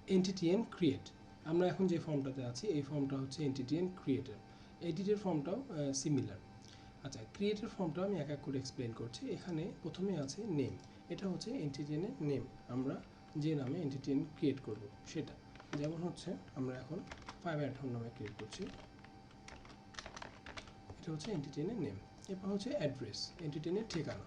Entity and create. আমরা এখন যে ফর্মটাতে আছি এই ফর্মটা হচ্ছে এন্টিটি এন্ড ক্রিয়েটের। এডিটের ফর্মটাও সিমিলার। আচ্ছা, ক্রিয়েটের ফর্মটা আমি এক এক করে এক্সপ্লেন করছি। এখানে প্রথমে আছে নেম, এটা হচ্ছে এন্টিটি এন্ডের নেম, আমরা যে নামে এন্টিটি এন্ড ক্রিয়েট করব সেটা। যেমন হচ্ছে আমরা এখন fiber@home নামে ক্রিয়েট করছি, এটা হচ্ছে এন্টিটি এন্ডের নেম। এরপর হচ্ছে অ্যাড্রেস, এন্টিটি এন্ডের ঠিকানা।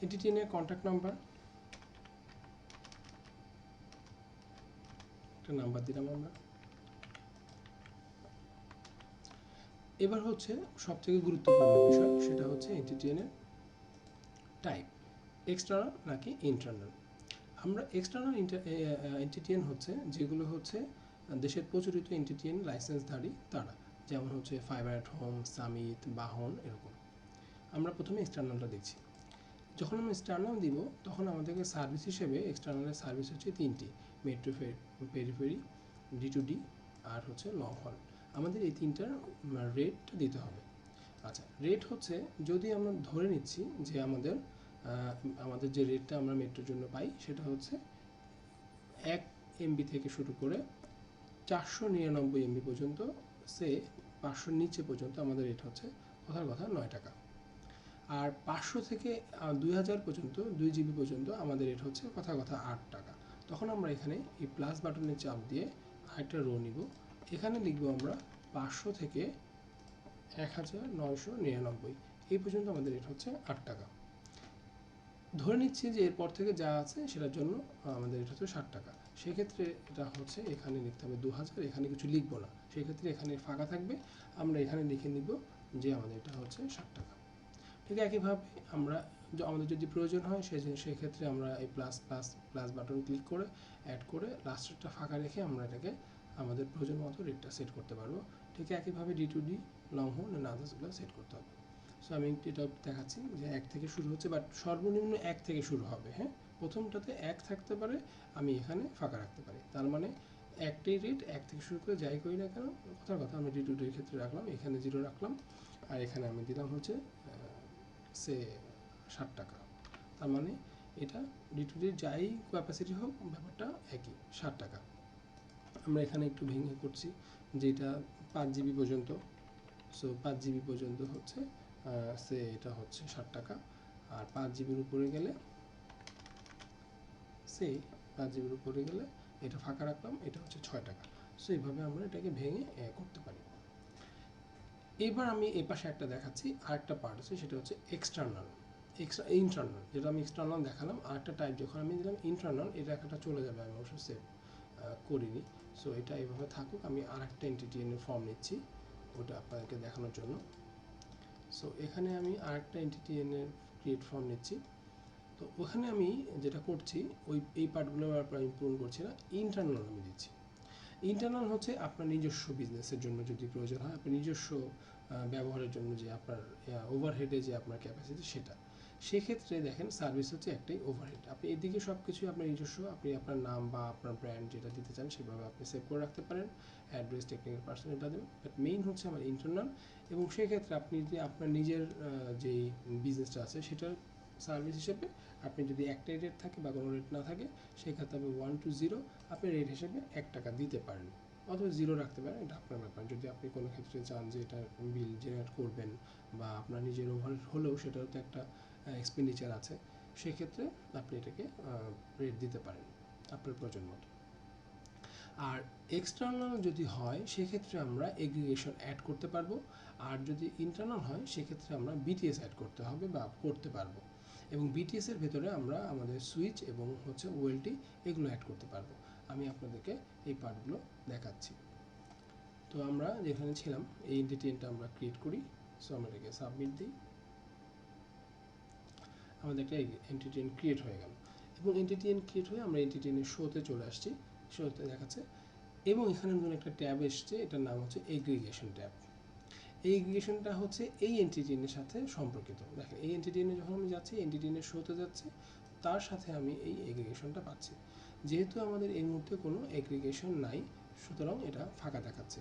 এন্টিটি এন্ডের কন্ট্যাক্ট নাম্বার, একটা নাম্বার দিলাম আমরা। এবার হচ্ছে সবথেকে গুরুত্বপূর্ণ বিষয়, সেটা হচ্ছে এন্টিটি এন্ডের টাইপ, এক্সটার্নাল নাকি ইন্টারনাল। আমরা এক্সটার্নাল এন্টিটি এন্ড হচ্ছে যেগুলো হচ্ছে দেশের প্রচলিত এন্টিটি এন্ড লাইসেন্সধারী তারা, যেমন হচ্ছে fiber@home, সামিট, বাহন, এরকম। আমরা প্রথমে এক্সটার্নালটা দেখছি। যখন আমরা এক্সটার্নাল দিব তখন আমাদেরকে সার্ভিস হিসেবে এক্সটার্নালের সার্ভিস হচ্ছে তিনটি: মেট্রো পেরিফেরি, D2D, আর হচ্ছে লং হল। আমাদের এই তিনটার রেটটা দিতে হবে। আচ্ছা, রেট হচ্ছে যদি আমরা ধরে নিচ্ছি যে আমাদের যে রেটটা আমরা মেট্রোর জন্য পাই সেটা হচ্ছে 1 MB থেকে শুরু করে 499 MB পর্যন্ত, সে 500 নিচে পর্যন্ত আমাদের রেট হচ্ছে কথার কথা 9 টাকা। আর 500 থেকে 2000 পর্যন্ত 2 GB পর্যন্ত আমাদের রেট হচ্ছে কথা কথা 8 টাকা। তখন আমরা এখানে এই প্লাস বাটনে চাপ দিয়ে আরেকটা রো নিব, এখানে লিখব আমরা 500 থেকে 1999, এই পর্যন্ত আমাদের রেট হচ্ছে 8 টাকা। ধরে নিচ্ছি যে এরপর থেকে যা আছে সেটার জন্য আমাদের রেট হচ্ছে 60 টাকা। সেক্ষেত্রে এটা হচ্ছে এখানে লিখতে হবে 2000, এখানে কিছু লিখবো না, সেক্ষেত্রে এখানে ফাঁকা থাকবে, আমরা এখানে লিখে নিব যে আমাদের এটা হচ্ছে 60 টাকা। ঠিক একইভাবে আমরা আমাদের যদি প্রয়োজন হয় সেক্ষেত্রে আমরা এই প্লাস বাটন ক্লিক করে অ্যাড করে লাস্টেরটা ফাঁকা রেখে আমরা এটাকে আমাদের প্রয়োজন মতো রেটটা সেট করতে পারবো। ঠিক একইভাবে D2D, লং হল না আদার্সগুলো সেট করতে হবে। সো আমি এটা দেখাচ্ছি যে 1 থেকে শুরু হচ্ছে, বাট সর্বনিম্ন 1 থেকে শুরু হবে। হ্যাঁ, প্রথমটাতে 1 থাকতে পারে, আমি এখানে ফাঁকা রাখতে পারি, তার মানে একটাই রেট 1 থেকে শুরু করে যাই করি না কেন কথার কথা আমরা D2D এর ক্ষেত্রে রাখলাম, এখানে 0 রাখলাম, আর এখানে আমি দিলাম হচ্ছে সে 60 টাকা। তার মানে এটা D2D যাই ক্যাপাসিটি হোক ব্যাপারটা একই, 60 টাকা। আমরা এখানে একটু ভেঙে করছি যেটা 5 GB পর্যন্ত। সো 5 GB পর্যন্ত হচ্ছে সে এটা হচ্ছে 60 টাকা, আর 5 GBর উপরে গেলে সে 5 GBর উপরে গেলে এটা ফাঁকা রাখলাম, এটা হচ্ছে 6 টাকা। সো এইভাবে আমরা এটাকে ভেঙে করতে পারি। এবার আমি এই পাশে একটা দেখাচ্ছি, আরেকটা পার্ট আছে, সেটা হচ্ছে এক্সটার্নাল, ইন্টারনাল। যেটা আমি এক্সটার্নাল দেখালাম, আরেকটা টাইপ যখন আমি দিলাম ইন্টারনাল, এটা একটা চলে যাবে, আমি অবশ্য সেভ করিনি। সো এটা এইভাবে থাকুক, আমি আরেকটা এন্টিটি এর ফর্ম নিচ্ছি ওটা আপনাদেরকে দেখানোর জন্য। সো এখানে আমি আরেকটা এন্টিটি এর ক্রিয়েট ফর্ম নিচ্ছি। তো ওখানে আমি যেটা করছি এই পার্টগুলো আমি পূরণ করছি না, ইন্টারনাল আমি দিচ্ছি। ইন্টারনাল হচ্ছে আপনার নিজস্ব বিজনেসের জন্য যদি প্রয়োজন হয়, আপনার নিজস্ব ব্যবহারের জন্য যে আপনার ওভারহেডে যে আপনার ক্যাপাসিটি সেটা, সেক্ষেত্রে দেখেন সার্ভিস হচ্ছে একটাই ওভারহেড। আপনি এদিকে সব কিছুই আপনার নিজস্ব, আপনি আপনার নাম বা আপনার ব্র্যান্ড যেটা দিতে চান সেভাবে আপনি সেভ করে রাখতে পারেন, অ্যাড্রেস, টেকনিক্যাল পার্সন এটা দেবেন, বাট মেইন হচ্ছে আমার ইন্টারনাল। এবং সেক্ষেত্রে আপনি যদি আপনার নিজের যেই বিজনেসটা আছে সেটার সার্ভিস হিসেবে আপনি যদি একটাই রেট থাকে বা কোনো রেট না থাকে, সেক্ষেত্রে আপনি 1 to 0 আপনি রেট হিসেবে 1 টাকা দিতে পারেন, অথবা 0 রাখতে পারেন, এটা আপনার ব্যাপার। যদি আপনি কোনো ক্ষেত্রে চান যে এটা বিল জেনারেট করবেন বা আপনার নিজের ওভারহেড হলেও সেটাও তো একটা এক্সপেন্ডিচার আছে, সেক্ষেত্রে আপনি এটাকে রেট দিতে পারেন আপনার প্রয়োজন মতো। আর এক্সটার্নাল যদি হয় সেক্ষেত্রে আমরা এগ্রিগেশন অ্যাড করতে পারবো, আর যদি ইন্টারনাল হয় সেক্ষেত্রে আমরা বিটিএস অ্যাড করতে হবে বা করতে পারবো, এবং বিটিএসের ভেতরে আমরা আমাদের সুইচ এবং হচ্ছে ওয়েলটি এগুলো অ্যাড করতে পারবো। আমি আপনাদেরকে এই পার্টগুলো দেখাচ্ছি। তো আমরা যেখানে ছিলাম এই এন্টিটিএনটা আমরা ক্রিয়েট করি। সো আমরা এটাকে সাবমিট দিই, আমাদের একটা এন্টিটিএন ক্রিয়েট হয়ে গেল, এবং এন্টিটিএন ক্রিয়েট হয়ে আমরা এন্টিটিএনের শোতে চলে আসছি, শোতে দেখাচ্ছে। এবং এখানে নতুন একটা ট্যাব এসছে, এটার নাম হচ্ছে এগ্রিগেশন ট্যাব। এই এগ্রিগেশনটা হচ্ছে এই এন্টিটিএনের সাথে সম্পর্কিত। দেখেন এই এন্টিটিএনে যখন আমি যাচ্ছি, এন্টিটিএনের শোতে যাচ্ছি, তার সাথে আমি এই এগ্রিগেশনটা পাচ্ছি। যেহেতু আমাদের এই মুহূর্তে কোনো এগ্রিগেশন নাই, সুতরাং এটা ফাঁকা দেখাচ্ছে।